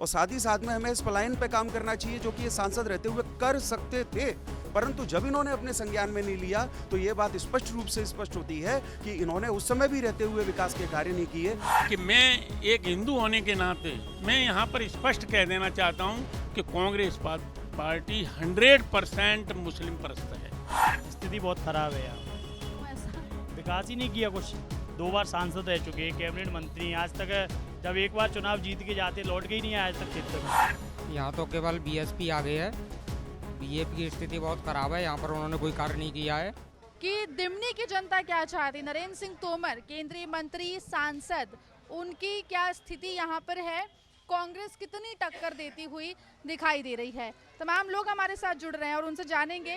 और साथ ही साथ में हमें इस पलायन पे काम करना चाहिए जो कि ये सांसद रहते हुए कर सकते थे, परंतु जब इन्होंने अपने संज्ञान में नहीं लिया तो ये बात स्पष्ट रूप से स्पष्ट होती है कि इन्होंने उस समय भी रहते हुए विकास के कार्य नहीं किए। कि मैं एक हिंदू होने के नाते मैं यहाँ पर स्पष्ट कह देना चाहता हूँ कि कांग्रेस पार्टी 100% मुस्लिम परस्त है। स्थिति बहुत खराब है यार, विकास ही नहीं किया कुछ। 2 बार सांसद रह चुके हैं, कैबिनेट मंत्री हैं, आज तक जब एक बार चुनाव जीत के जाते लौट के ही नहीं आए आज तक क्षेत्र में। यहाँ तो केवल बीएसपी आ गए है, बीजेपी की स्थिति बहुत खराब है, यहाँ पर उन्होंने कोई कार्य नहीं किया है। कि दिमनी की जनता क्या चाहती, नरेंद्र सिंह तोमर केंद्रीय मंत्री सांसद, उनकी क्या स्थिति यहाँ पर है, कांग्रेस कितनी टक्कर देती हुई दिखाई दे रही है। तमाम लोग हमारे साथ जुड़ रहे हैं और उनसे जानेंगे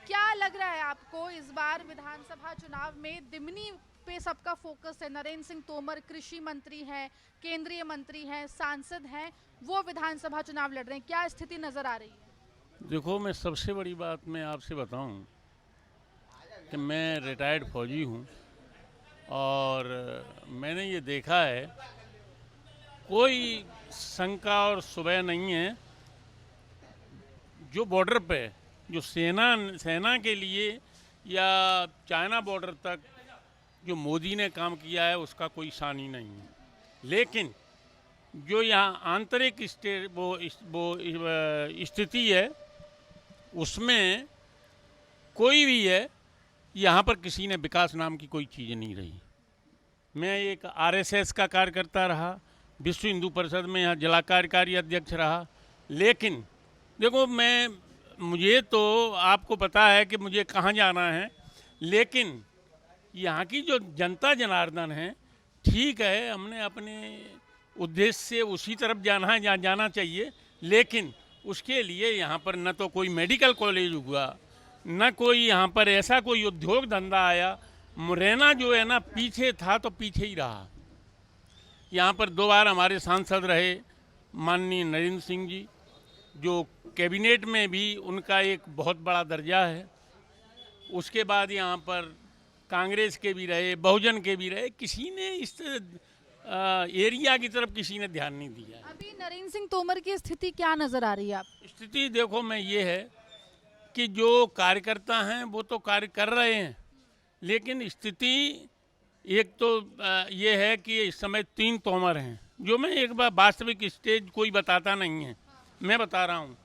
क्या लग रहा है आपको इस बार विधानसभा चुनाव में दिमनी पे सबका फोकस है। नरेंद्र सिंह तोमर कृषि मंत्री हैं, केंद्रीय मंत्री हैं, सांसद हैं, वो विधानसभा चुनाव लड़ रहे हैं, क्या स्थिति नजर आ रही है? देखो, मैं सबसे बड़ी बात मैं आपसे बताऊं कि मैं रिटायर्ड फौजी हूं और मैंने ये देखा है कोई शंका और सुबह नहीं है। जो बॉर्डर पे जो सेना के लिए या चाइना बॉर्डर तक जो मोदी ने काम किया है उसका कोई शानी नहीं है, लेकिन जो यहाँ आंतरिक स्थिति है उसमें कोई भी है, यहाँ पर किसी ने विकास नाम की कोई चीज़ नहीं रही। मैं एक आरएसएस का कार्यकर्ता रहा, विश्व हिंदू परिषद में यहाँ जिला कार्यकारी अध्यक्ष रहा, लेकिन देखो मुझे तो आपको पता है कि मुझे कहाँ जाना है, लेकिन यहाँ की जो जनता जनार्दन है, ठीक है हमने अपने उद्देश्य से उसी तरफ जाना है जहाँ जाना चाहिए, लेकिन उसके लिए यहाँ पर न तो कोई मेडिकल कॉलेज हुआ, न कोई यहाँ पर ऐसा कोई उद्योग धंधा आया। मुरैना जो है ना पीछे था तो पीछे ही रहा। यहाँ पर 2 बार हमारे सांसद रहे माननीय नरेंद्र सिंह जी, जो कैबिनेट में भी उनका एक बहुत बड़ा दर्जा है। उसके बाद यहाँ पर कांग्रेस के भी रहे, बहुजन के भी रहे, किसी ने इस एरिया की तरफ किसी ने ध्यान नहीं दिया। अभी नरेंद्र सिंह तोमर की स्थिति क्या नजर आ रही है आप? स्थिति देखो मैं ये है कि जो कार्यकर्ता हैं वो तो कार्य कर रहे हैं, लेकिन स्थिति एक तो ये है कि इस समय 3 तोमर हैं, जो मैं एक बार वास्तविक स्टेज कोई बताता नहीं है, मैं बता रहा हूँ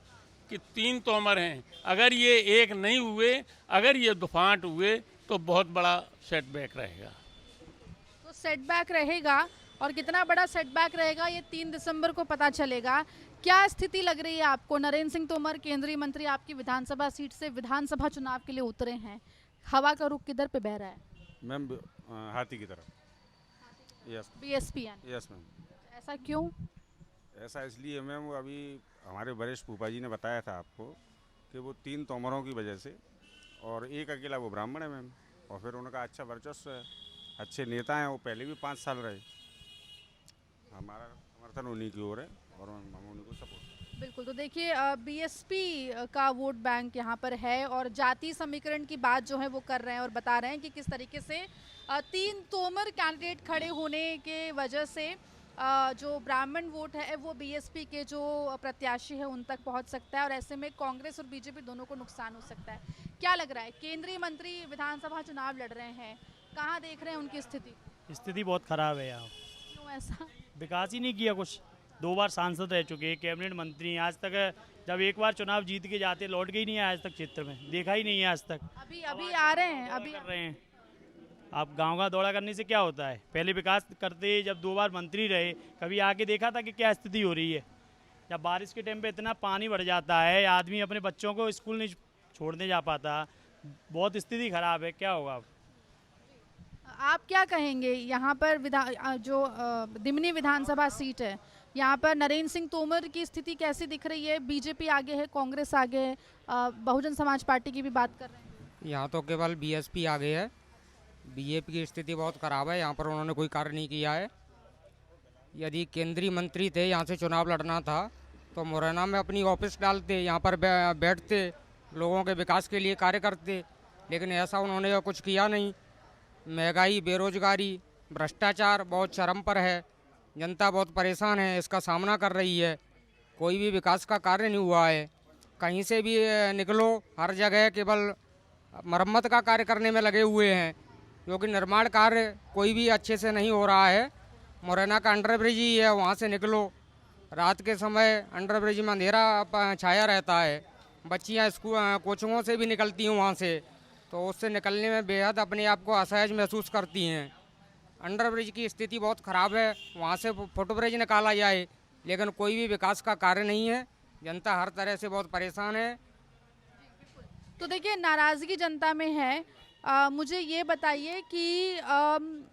कि 3 तोमर हैं। अगर ये एक नहीं हुए, अगर ये दुफांट हुए तो बहुत बड़ा सेटबैक रहेगा। तो सेटबैक रहेगा, और कितना बड़ा सेटबैक रहेगा ये 3 दिसंबर को पता चलेगा। क्या स्थिति लग रही है आपको? नरेंद्र सिंह तोमर केंद्रीय मंत्री आपकी विधानसभा सीट से विधानसभा चुनाव के लिए उतरे हैं, हवा का रुख किधर पे बह रहा है? मैम हाथी की तरफ। यस बीएसपी है। Yes ma'am. ऐसा क्यों? ऐसा इसलिए मैम, अभी हमारे वरिष्ठ फूफा जी ने बताया था आपको कि वो 3 तोमरों की वजह से, और एक अकेला वो ब्राह्मण है मैम, और फिर उनका अच्छा वर्चस्व है, अच्छे नेता हैं, वो पहले भी 5 साल रहे। हमारा समर्थन उन्हीं की ओर है और हम उन्हीं को सपोर्ट। बिल्कुल। तो देखिए बीएसपी का वोट बैंक यहाँ पर है और जाति समीकरण की बात जो है वो कर रहे हैं और बता रहे हैं कि किस तरीके से 3 तोमर कैंडिडेट खड़े होने के वजह से जो ब्राह्मण वोट है वो बीएसपी के जो प्रत्याशी है उन तक पहुँच सकता है, और ऐसे में कांग्रेस और बीजेपी दोनों को नुकसान हो सकता है। क्या लग रहा है? केंद्रीय मंत्री विधानसभा चुनाव लड़ रहे हैं, कहाँ देख रहे हैं उनकी स्थिति? स्थिति बहुत खराब है यार, क्यों ऐसा? विकास ही नहीं किया कुछ। 2 बार सांसद रह चुके हैं, कैबिनेट मंत्री हैं, आज तक जब एक बार चुनाव जीत के जाते लौट के ही नहीं आए आज तक क्षेत्र में, देखा ही नहीं है आज तक। अभी आ रहे हैं, अभी कर रहे हैं। आप गांव का दौरा करने से क्या होता है? पहले विकास करते, जब 2 बार मंत्री रहे, कभी आके देखा था कि क्या स्थिति हो रही है? जब बारिश के टाइम पे इतना पानी बढ़ जाता है, आदमी अपने बच्चों को स्कूल नहीं छोड़ने जा पाता, बहुत स्थिति खराब है। क्या होगा अब? आप क्या कहेंगे? यहाँ पर जो दिमनी विधानसभा सीट है, यहाँ पर नरेंद्र सिंह तोमर की स्थिति कैसी दिख रही है? बीजेपी आगे है, कांग्रेस आगे है, बहुजन समाज पार्टी की भी बात कर रहे हैं। यहाँ तो केवल बीएसपी आ गए है, बीजेपी की स्थिति बहुत खराब है, यहाँ पर उन्होंने कोई कार्य नहीं किया है। यदि केंद्रीय मंत्री थे, यहाँ से चुनाव लड़ना था तो मुरैना में अपनी ऑफिस डालते, यहाँ पर बैठते, लोगों के विकास के लिए कार्य करते, लेकिन ऐसा उन्होंने कुछ किया नहीं। महंगाई, बेरोजगारी, भ्रष्टाचार बहुत चरम पर है, जनता बहुत परेशान है, इसका सामना कर रही है। कोई भी विकास का कार्य नहीं हुआ है। कहीं से भी निकलो, हर जगह केवल मरम्मत का कार्य करने में लगे हुए हैं, क्योंकि निर्माण कार्य कोई भी अच्छे से नहीं हो रहा है। मुरैना का अंडर ब्रिज ही है, वहाँ से निकलो, रात के समय अंडर ब्रिज में अंधेरा छाया रहता है। बच्चियाँ स्कूल कोचिंगों से भी निकलती हैं वहाँ से, तो उससे निकलने में बेहद अपने आप को असहज महसूस करती हैं। अंडर ब्रिज की स्थिति बहुत ख़राब है, वहाँ से फुट ब्रिज निकाला जाए, लेकिन कोई भी विकास का कार्य नहीं है। जनता हर तरह से बहुत परेशान है। तो देखिए, नाराज़गी जनता में है। मुझे ये बताइए कि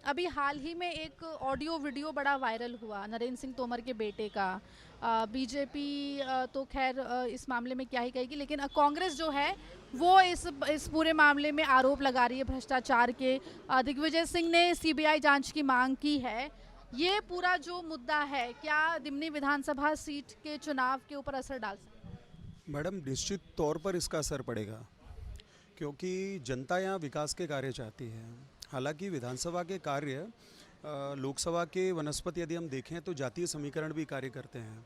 अभी हाल ही में एक ऑडियो वीडियो बड़ा वायरल हुआ नरेंद्र सिंह तोमर के बेटे का। बीजेपी तो खैर इस मामले में क्या ही कहेगी, लेकिन कांग्रेस जो है वो इस पूरे मामले में आरोप लगा रही है भ्रष्टाचार के। दिग्विजय सिंह ने सीबीआई जांच की मांग की है। ये पूरा जो मुद्दा है, क्या दिमनी विधानसभा सीट के चुनाव के ऊपर असर डाल सकता है? मैडम, निश्चित तौर पर इसका असर पड़ेगा, क्योंकि जनता यहाँ विकास के कार्य चाहती है। हालांकि विधानसभा के कार्य लोकसभा के वनस्पति यदि हम देखें तो जातीय समीकरण भी कार्य करते हैं।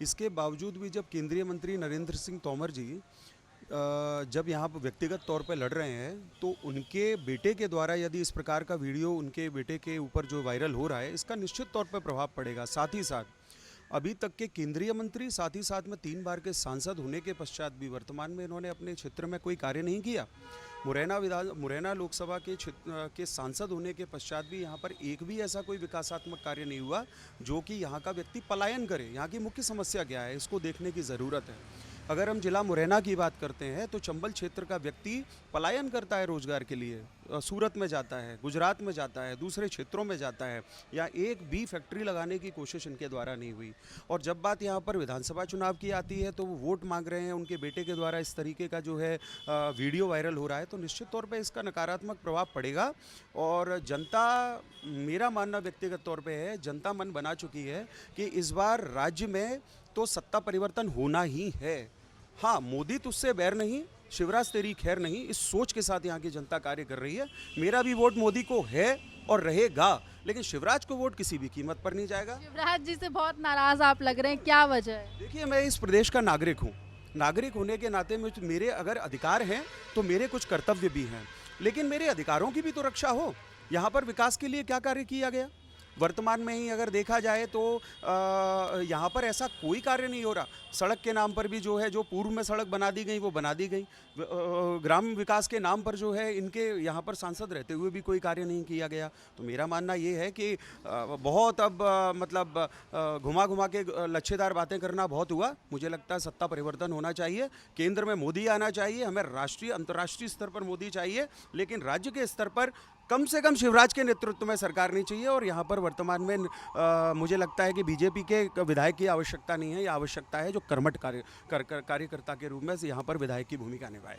इसके बावजूद भी जब केंद्रीय मंत्री नरेंद्र सिंह तोमर जी जब यहाँ पर व्यक्तिगत तौर पर लड़ रहे हैं, तो उनके बेटे के द्वारा यदि इस प्रकार का वीडियो उनके बेटे के ऊपर जो वायरल हो रहा है, इसका निश्चित तौर पर प्रभाव पड़ेगा। साथ ही साथ अभी तक के केंद्रीय मंत्री, साथ ही साथ में 3 बार के सांसद होने के पश्चात भी वर्तमान में इन्होंने अपने क्षेत्र में कोई कार्य नहीं किया। मुरैना लोकसभा के सांसद होने के पश्चात भी यहाँ पर एक भी ऐसा कोई विकासात्मक कार्य नहीं हुआ जो कि यहाँ का व्यक्ति पलायन करे। यहाँ की मुख्य समस्या क्या है, इसको देखने की ज़रूरत है। अगर हम जिला मुरैना की बात करते हैं तो चंबल क्षेत्र का व्यक्ति पलायन करता है रोजगार के लिए, सूरत में जाता है, गुजरात में जाता है, दूसरे क्षेत्रों में जाता है। या एक भी फैक्ट्री लगाने की कोशिश इनके द्वारा नहीं हुई। और जब बात यहाँ पर विधानसभा चुनाव की आती है तो वो वोट मांग रहे हैं, उनके बेटे के द्वारा इस तरीके का जो है वीडियो वायरल हो रहा है, तो निश्चित तौर पर इसका नकारात्मक प्रभाव पड़ेगा। और जनता, मेरा मानना व्यक्तिगत तौर पर है, जनता मन बना चुकी है कि इस बार राज्य में तो सत्ता परिवर्तन होना ही है। हाँ, मोदी तुझसे बैर नहीं, शिवराज तेरी खैर नहीं, इस सोच के साथ यहाँ की जनता कार्य कर रही है। मेरा भी वोट मोदी को है और रहेगा, लेकिन शिवराज को वोट किसी भी कीमत पर नहीं जाएगा। शिवराज जी से बहुत नाराज आप लग रहे हैं, क्या वजह है? देखिए, मैं इस प्रदेश का नागरिक हूँ। नागरिक होने के नाते मेरे अगर अधिकार हैं तो मेरे कुछ कर्तव्य भी हैं, लेकिन मेरे अधिकारों की भी तो रक्षा हो। यहाँ पर विकास के लिए क्या कार्य किया गया? वर्तमान में ही अगर देखा जाए तो यहाँ पर ऐसा कोई कार्य नहीं हो रहा। सड़क के नाम पर भी जो है, जो पूर्व में सड़क बना दी गई वो बना दी गई। ग्राम विकास के नाम पर जो है इनके यहाँ पर सांसद रहते हुए भी कोई कार्य नहीं किया गया। तो मेरा मानना ये है कि बहुत अब मतलब घुमा घुमा के लच्छेदार बातें करना बहुत हुआ। मुझे लगता है सत्ता परिवर्तन होना चाहिए, केंद्र में मोदी आना चाहिए, हमें राष्ट्रीय अंतर्राष्ट्रीय स्तर पर मोदी चाहिए, लेकिन राज्य के स्तर पर कम से कम शिवराज के नेतृत्व में सरकार नहीं चाहिए। और यहाँ पर वर्तमान में मुझे लगता है कि बीजेपी के विधायक की आवश्यकता नहीं है। यह आवश्यकता है जो कर्मठ कार्यकर्ता के रूप में यहाँ पर विधायक की भूमिका निभाए।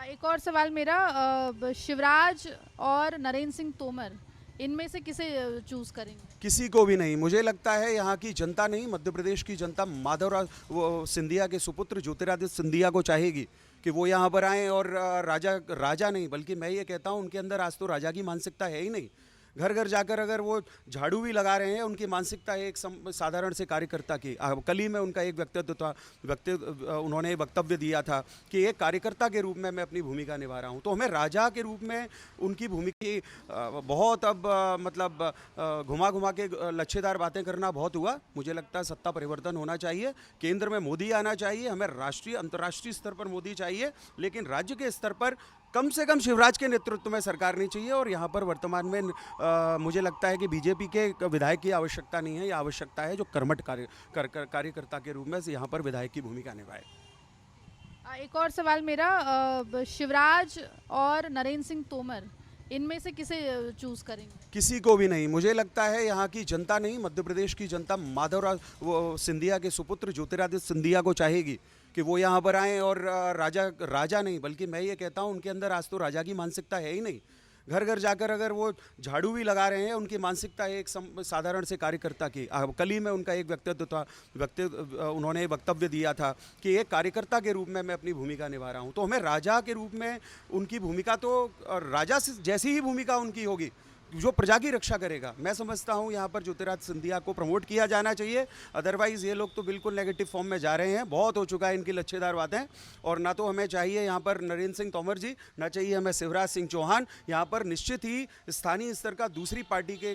एक और सवाल मेरा, शिवराज और नरेंद्र सिंह तोमर, इनमें से किसे चूज करेंगे? किसी को भी नहीं। मुझे लगता है यहाँ की जनता नहीं, मध्य प्रदेश की जनता माधवराव सिंधिया के सुपुत्र ज्योतिरादित्य सिंधिया को चाहेगी कि वो यहाँ पर आएँ। और राजा नहीं, बल्कि मैं ये कहता हूँ उनके अंदर आज तो राजा की मानसिकता है ही नहीं। घर घर जाकर अगर वो झाड़ू भी लगा रहे हैं, उनकी मानसिकता है एक साधारण से कार्यकर्ता की। कल ही में उनका एक उन्होंने वक्तव्य दिया था कि एक कार्यकर्ता के रूप में मैं अपनी भूमिका निभा रहा हूं। तो हमें राजा के रूप में उनकी भूमिका बहुत अब मतलब घुमा घुमा के लच्छेदार बातें करना बहुत हुआ। मुझे लगता है सत्ता परिवर्तन होना चाहिए, केंद्र में मोदी आना चाहिए, हमें राष्ट्रीय अंतर्राष्ट्रीय स्तर पर मोदी चाहिए, लेकिन राज्य के स्तर पर कम से कम शिवराज के नेतृत्व में सरकार नहीं चाहिए। और यहाँ पर वर्तमान में मुझे लगता है कि बीजेपी के विधायक की आवश्यकता नहीं है। यह आवश्यकता है जो कर्मठ कार्यकर्ता के रूप में यहाँ पर विधायक की भूमिका निभाए। एक और सवाल मेरा, शिवराज और नरेंद्र सिंह तोमर, इनमें से किसे चूज करेंगे? किसी को भी नहीं। मुझे लगता है यहाँ की जनता नहीं, मध्य प्रदेश की जनता माधवराव सिंधिया के सुपुत्र ज्योतिरादित्य सिंधिया को चाहेगी कि वो यहाँ पर आएँ। और राजा नहीं, बल्कि मैं ये कहता हूँ उनके अंदर आज तो राजा की मानसिकता है ही नहीं। घर घर जाकर अगर वो झाड़ू भी लगा रहे हैं, उनकी मानसिकता है एक साधारण से कार्यकर्ता की। कल ही में उनका एक उन्होंने वक्तव्य दिया था कि एक कार्यकर्ता के रूप में मैं अपनी भूमिका निभा रहा हूं। तो हमें राजा के रूप में उनकी भूमिका, तो राजा जैसी ही भूमिका उनकी होगी, जो प्रजा की रक्षा करेगा। मैं समझता हूं यहाँ पर ज्योतिरादित्य सिंधिया को प्रमोट किया जाना चाहिए, अदरवाइज ये लोग तो बिल्कुल नेगेटिव फॉर्म में जा रहे हैं। बहुत हो चुका है इनकी लच्छेदार बातें, और ना तो हमें चाहिए यहाँ पर नरेंद्र सिंह तोमर जी, ना चाहिए हमें शिवराज सिंह चौहान। यहाँ पर निश्चित ही स्थानीय स्तर का दूसरी पार्टी के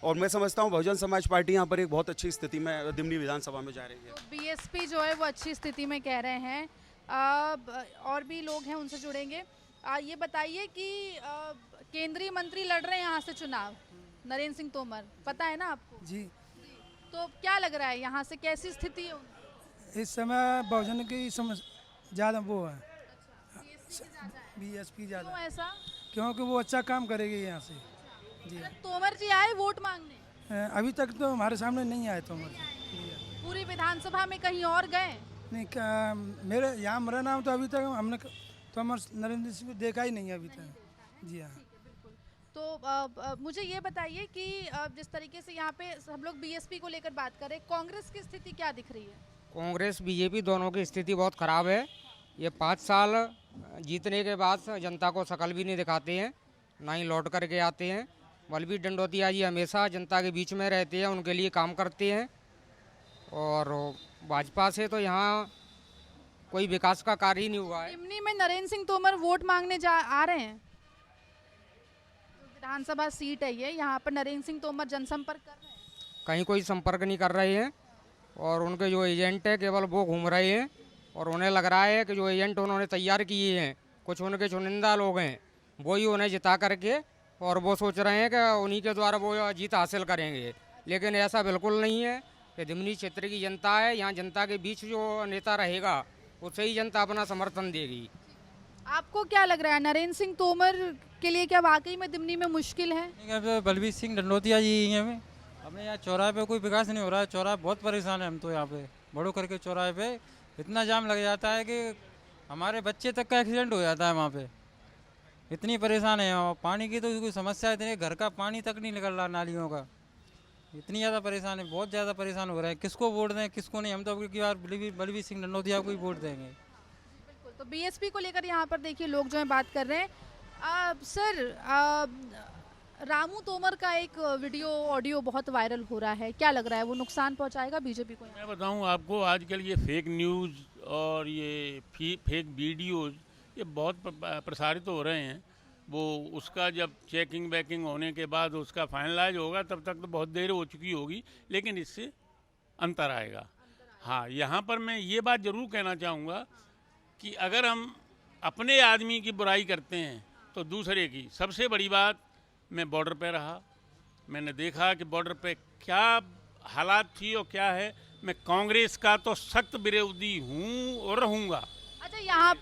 और मैं समझता हूँ बहुजन समाज पार्टी यहाँ पर एक बहुत अच्छी स्थिति में दिमनी विधानसभा में जा रही है। तो बीएसपी जो है वो अच्छी स्थिति में कह रहे हैं। और भी लोग हैं, उनसे जुड़ेंगे। ये बताइए कि केंद्रीय मंत्री लड़ रहे हैं यहाँ से चुनाव, नरेंद्र सिंह तोमर, पता है ना आपको? जी। तो क्या लग रहा है यहाँ से कैसी स्थिति है उनकी? इस समय बहुजन की ज़्यादा वो है, बीएसपी क्यों ज़्यादा, ऐसा? क्योंकि वो अच्छा काम करेगी यहाँ से। जी। तोमर जी आए वोट मांगने? अभी तक तो हमारे सामने नहीं आए तोमर जी। पूरी विधानसभा में कहीं और गए? नहीं, मेरे यहाँ मेरा नाम तो अभी तक हमने तोमर नरेंद्र सिंह को देखा ही नहीं है अभी तक। जी हाँ। तो मुझे ये बताइए कि जिस तरीके से यहाँ पे हम लोग बीएसपी को लेकर बात करें, कांग्रेस की स्थिति क्या दिख रही है? कांग्रेस बीजेपी दोनों की स्थिति बहुत ख़राब है। ये 5 साल जीतने के बाद जनता को शकल भी नहीं दिखाते हैं, ना ही लौट करके आते हैं। बलबीर डंडौतिया जी हमेशा जनता के बीच में रहते हैं, उनके लिए काम करते हैं। और भाजपा से तो यहाँ कोई विकास का कार्य ही नहीं हुआ है। निमनी में नरेंद्र सिंह तोमर वोट मांगने आ रहे हैं। विधानसभा सीट है ये, यहाँ पर नरेंद्र सिंह तोमर जनसंपर्क कर रहे हैं? कहीं कोई संपर्क नहीं कर रहे हैं, और उनके जो एजेंट है केवल वो घूम रहे हैं। और उन्हें लग रहा है कि जो एजेंट उन्होंने तैयार किए हैं, कुछ उनके चुनिंदा लोग हैं, वही उन्हें जिता करके, और वो सोच रहे हैं कि उन्हीं के द्वारा वो जीत हासिल करेंगे। लेकिन ऐसा बिल्कुल नहीं है। कि दिमनी क्षेत्र की जनता है, यहाँ जनता के बीच जो नेता रहेगा उसे ही जनता अपना समर्थन देगी। आपको क्या लग रहा है, नरेंद्र सिंह तोमर के लिए क्या वाकई में दिमनी में मुश्किल है? यहाँ पे बलबीर सिंह डंडौतिया जी हैं में। अपने यहाँ चौराहे पे कोई विकास नहीं हो रहा है, चौराहे बहुत परेशान है हम तो। यहाँ पे बड़ों करके चौराहे पे इतना जाम लग जाता है कि हमारे बच्चे तक का एक्सीडेंट हो जाता है वहाँ पे। इतनी परेशान है। और पानी की तो कोई समस्या है, इतने घर का पानी तक नहीं निकल रहा नालियों का। इतनी ज़्यादा परेशान है, बहुत ज़्यादा परेशान हो रहे हैं। किसको वोट दें किसको नहीं, हम तो अब की बार बलबीर सिंह डंडौतिया को ही वोट देंगे। बिल्कुल। तो बीएसपी को लेकर यहाँ पर देखिए लोग जो है बात कर रहे हैं। सर, रामू तोमर का एक वीडियो ऑडियो बहुत वायरल हो रहा है, क्या लग रहा है वो नुकसान पहुंचाएगा बीजेपी को? मैं बताऊं आपको, आजकल ये फेक न्यूज़ और ये फेक वीडियोज़ ये बहुत प्रसारित हो रहे हैं। वो उसका जब चेकिंग बैकिंग होने के बाद उसका फाइनलाइज होगा, तब तक तो बहुत देर हो चुकी होगी, लेकिन इससे अंतर आएगा। हाँ, यहाँ पर मैं ये बात ज़रूर कहना चाहूँगा कि अगर हम अपने आदमी की बुराई करते हैं तो दूसरे की। सबसे बड़ी बात, मैं बॉर्डर पे रहा, मैंने देखा कि बॉर्डर पे क्या हालात थी और क्या है। मैं कांग्रेस का तो सख्त विरोधी हूँ और रहूँगा। अच्छा,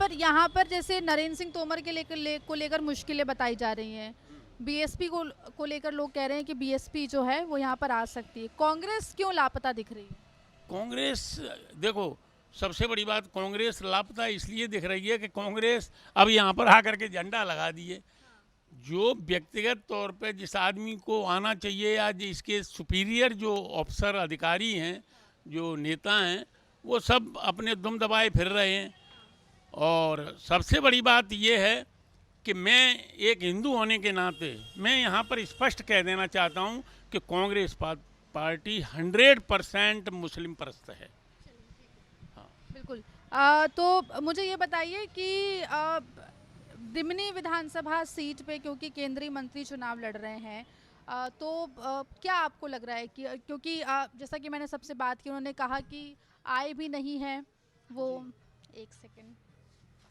यहाँ पर जैसे नरेंद्र सिंह तोमर के को लेकर मुश्किलें बताई जा रही हैं, बीएसपी को लेकर लोग कह रहे हैं कि बीएसपी जो है वो यहाँ पर आ सकती है। कांग्रेस क्यों लापता दिख रही है? कांग्रेस, देखो सबसे बड़ी बात, कांग्रेस लापता इसलिए दिख रही है कि कांग्रेस अब यहाँ पर आकर के झंडा लगा दिए। जो व्यक्तिगत तौर पे जिस आदमी को आना चाहिए, या इसके सुपीरियर जो अफसर अधिकारी हैं, जो नेता हैं, वो सब अपने दुम दबाए फिर रहे हैं। और सबसे बड़ी बात ये है कि मैं एक हिंदू होने के नाते मैं यहाँ पर स्पष्ट कह देना चाहता हूँ कि कांग्रेस पार्टी 100% मुस्लिम परस्त है। बिल्कुल। तो मुझे ये बताइए कि दिमनी विधानसभा सीट पे क्योंकि केंद्रीय मंत्री चुनाव लड़ रहे हैं, तो क्या आपको लग रहा है कि क्योंकि जैसा कि मैंने सबसे बात की, उन्होंने कहा कि आए भी नहीं है वो। एक सेकंड,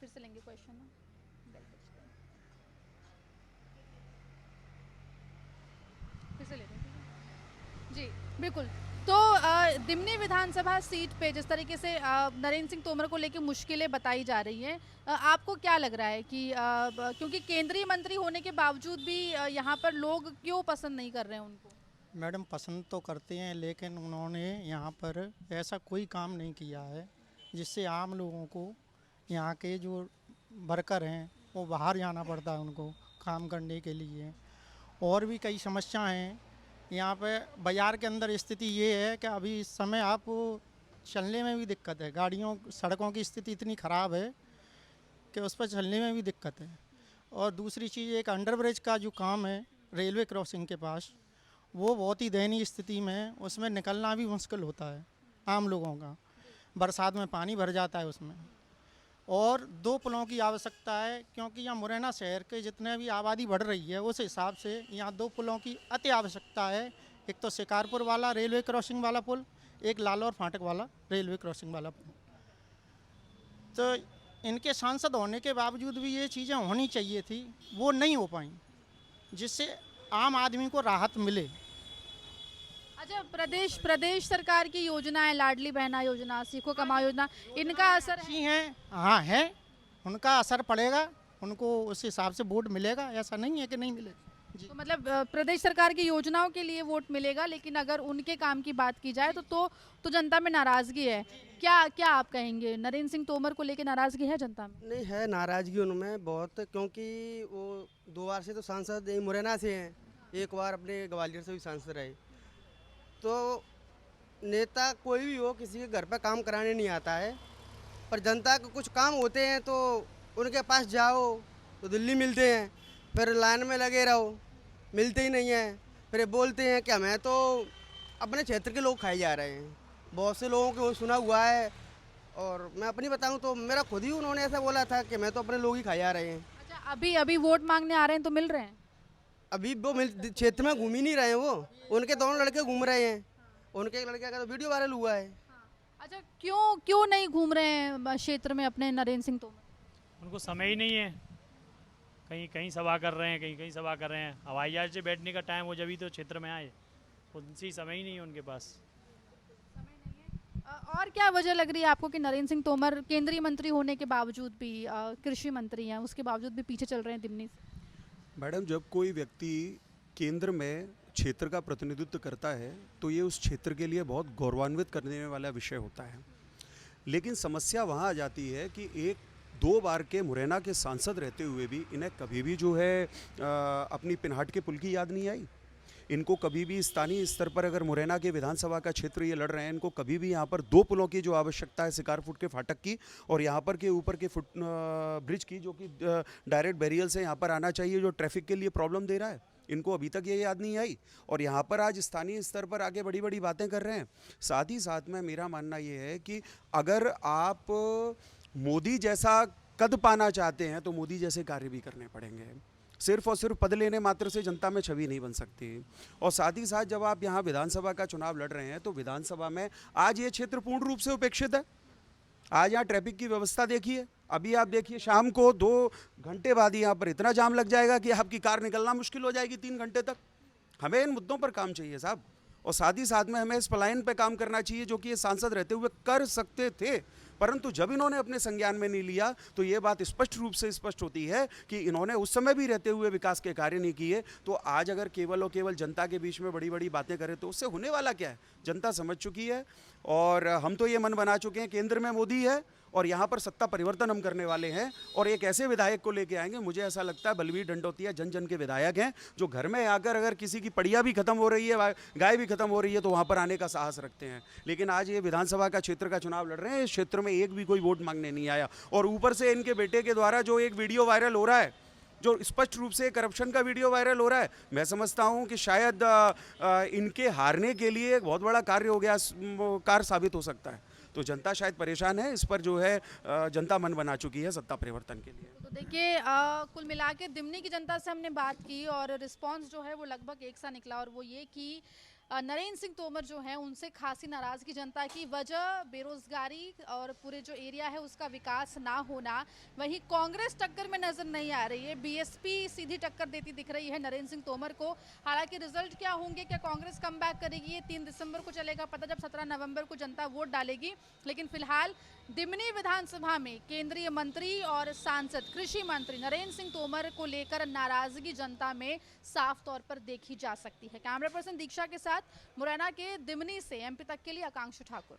फिर से लेंगे क्वेश्चन। फिर से लेंगे जी, बिल्कुल। तो दिमनी विधानसभा सीट पे जिस तरीके से नरेंद्र सिंह तोमर को लेकर मुश्किलें बताई जा रही हैं, आपको क्या लग रहा है कि क्योंकि केंद्रीय मंत्री होने के बावजूद भी यहाँ पर लोग क्यों पसंद नहीं कर रहे हैं उनको? मैडम, पसंद तो करते हैं, लेकिन उन्होंने यहाँ पर ऐसा कोई काम नहीं किया है जिससे आम लोगों को, यहाँ के जो वर्कर हैं वो बाहर जाना पड़ता है उनको काम करने के लिए। और भी कई समस्याएं हैं यहाँ पे। बाज़ार के अंदर स्थिति ये है कि अभी इस समय आप चलने में भी दिक्कत है, गाड़ियों सड़कों की स्थिति इतनी ख़राब है कि उस पर चलने में भी दिक्कत है। और दूसरी चीज़, एक अंडरब्रिज का जो काम है रेलवे क्रॉसिंग के पास, वो बहुत ही दयनीय स्थिति में है। उसमें निकलना भी मुश्किल होता है आम लोगों का। बरसात में पानी भर जाता है उसमें, और 2 पुलों की आवश्यकता है, क्योंकि यहाँ मुरैना शहर के जितने भी आबादी बढ़ रही है उस हिसाब से यहाँ 2 पुलों की अति आवश्यकता है। एक तो शिकारपुर वाला रेलवे क्रॉसिंग वाला पुल, एक लालौर फाटक वाला रेलवे क्रॉसिंग वाला पुल। तो इनके सांसद होने के बावजूद भी ये चीज़ें होनी चाहिए थी, वो नहीं हो पाई, जिससे आम आदमी को राहत मिले। अच्छा, प्रदेश सरकार की योजनाएं, लाडली बहना योजना, सीखो कमाओ योजना, इनका असर है? अच्छी हैं, हाँ है, उनका असर पड़ेगा, उनको उस हिसाब से वोट मिलेगा, ऐसा नहीं है कि नहीं मिलेगा जी। तो मतलब प्रदेश सरकार की योजनाओं के लिए वोट मिलेगा, लेकिन अगर उनके काम की बात की जाए तो जनता में नाराजगी है। क्या आप कहेंगे, नरेंद्र सिंह तोमर को लेकर नाराजगी है जनता में? नहीं है, नाराजगी उनमें बहुत, क्योंकि वो 2 बार से तो सांसद मुरैना से हैं, एक बार अपने ग्वालियर से भी सांसद रहे। तो नेता कोई भी हो, किसी के घर पर काम कराने नहीं आता है, पर जनता के कुछ काम होते हैं तो उनके पास जाओ तो दिल्ली मिलते हैं, फिर लाइन में लगे रहो, मिलते ही नहीं हैं, फिर ये बोलते हैं कि हमें तो अपने क्षेत्र के लोग खाए जा रहे हैं। बहुत से लोगों को सुना हुआ है, और मैं अपनी बताऊं तो मेरा खुद ही उन्होंने ऐसा बोला था कि मैं तो अपने लोग ही खाए जा रहे हैं। अच्छा, अभी वोट मांगने आ रहे हैं तो मिल रहे हैं? अभी वो क्षेत्र में घूम ही नहीं रहे हैं, वो उनके दोनों लड़के घूम रहे हैं, उनके एक लड़के का तो वीडियो वायरल हुआ है। अच्छा, क्यों नहीं घूम रहे हैं क्षेत्र में अपने नरेंद्र सिंह तोमर? उनको समय ही नहीं है, कहीं सभा कर रहे हैं, कहीं सभा कर रहे हैं। हवाई जहाज से बैठने का टाइम हो, जब ही तो क्षेत्र में आए, उनसे समय ही नहीं है उनके पास। और क्या वजह लग रही है आपको कि नरेंद्र सिंह तोमर केंद्रीय मंत्री होने के बावजूद भी, कृषि मंत्री हैं, उसके बावजूद भी पीछे चल रहे हैं दिमनी से? मैडम, जब कोई व्यक्ति केंद्र में क्षेत्र का प्रतिनिधित्व करता है तो ये उस क्षेत्र के लिए बहुत गौरवान्वित करने वाला विषय होता है। लेकिन समस्या वहाँ आ जाती है कि 1-2 बार के मुरैना के सांसद रहते हुए भी इन्हें कभी भी जो है अपनी पिनहाट के पुल की याद नहीं आई। इनको कभी भी स्थानीय स्तर पर, अगर मुरैना के विधानसभा का क्षेत्र ये लड़ रहे हैं, इनको कभी भी यहाँ पर 2 पुलों की जो आवश्यकता है, शिकारपुर के फाटक की और यहाँ पर के ऊपर के ब्रिज की, जो कि डायरेक्ट बैरियल से यहाँ पर आना चाहिए, जो ट्रैफिक के लिए प्रॉब्लम दे रहा है, इनको अभी तक ये याद नहीं आई। और यहाँ पर आज स्थानीय स्तर पर आगे बड़ी बड़ी बातें कर रहे हैं। साथ ही साथ में मेरा मानना ये है कि अगर आप मोदी जैसा कद पाना चाहते हैं तो मोदी जैसे कार्य भी करने पड़ेंगे। सिर्फ और सिर्फ पद लेने मात्र से जनता में छवि नहीं बन सकती। और साथ ही साथ जब आप यहाँ विधानसभा का चुनाव लड़ रहे हैं तो विधानसभा में आज ये क्षेत्र पूर्ण रूप से उपेक्षित है। आज यहाँ ट्रैफिक की व्यवस्था देखिए, अभी आप देखिए शाम को 2 घंटे बाद यहाँ पर इतना जाम लग जाएगा कि आपकी कार निकलना मुश्किल हो जाएगी 3 घंटे तक। हमें इन मुद्दों पर काम चाहिए साहब, और साथ ही साथ में हमें इस पलायन पे काम करना चाहिए जो कि ये सांसद रहते हुए कर सकते थे, परंतु जब इन्होंने अपने संज्ञान में नहीं लिया तो ये बात स्पष्ट रूप से स्पष्ट होती है कि इन्होंने उस समय भी रहते हुए विकास के कार्य नहीं किए। तो आज अगर केवल और केवल जनता के बीच में बड़ी बड़ी बातें करें तो उससे होने वाला क्या है? जनता समझ चुकी है, और हम तो ये मन बना चुके हैं, केंद्र में मोदी है और यहाँ पर सत्ता परिवर्तन हम करने वाले हैं, और एक ऐसे विधायक को लेके आएंगे, मुझे ऐसा लगता है बलवीर डंडोतिया जन जन के विधायक हैं, जो घर में आकर अगर किसी की पड़िया भी खत्म हो रही है, गाय भी खत्म हो रही है, तो वहाँ पर आने का साहस रखते हैं। लेकिन आज ये विधानसभा का क्षेत्र का चुनाव लड़ रहे हैं, इस क्षेत्र में एक भी कोई वोट मांगने नहीं आया, और ऊपर से इनके बेटे के द्वारा जो एक वीडियो वायरल हो रहा है, जो स्पष्ट रूप से करप्शन का वीडियो वायरल हो रहा है, मैं समझता हूं कि शायद इनके हारने के लिए एक बहुत बड़ा कार्य हो गया, कार्य साबित हो सकता है। तो जनता शायद परेशान है, इस पर जो है जनता मन बना चुकी है सत्ता परिवर्तन के लिए। तो देखिए, कुल मिला के दिमनी की जनता से हमने बात की और रिस्पांस जो है वो लगभग एक सा निकला, और वो ये कि नरेंद्र सिंह तोमर जो हैं उनसे खासी नाराज़गी जनता की। वजह बेरोजगारी और पूरे जो एरिया है उसका विकास ना होना। वहीं कांग्रेस टक्कर में नजर नहीं आ रही है, बीएसपी सीधी टक्कर देती दिख रही है नरेंद्र सिंह तोमर को। हालांकि रिजल्ट क्या होंगे, क्या कांग्रेस कमबैक करेगी, ये 3 दिसंबर को चलेगा पता, जब 17 नवंबर को जनता वोट डालेगी। लेकिन फिलहाल दिमनी विधानसभा में केंद्रीय मंत्री और सांसद कृषि मंत्री नरेंद्र सिंह तोमर को लेकर नाराजगी जनता में साफ तौर पर देखी जा सकती है। कैमरा पर्सन दीक्षा के साथ मुरैना के दिमनी से एमपी तक के लिए आकांक्षा ठाकुर।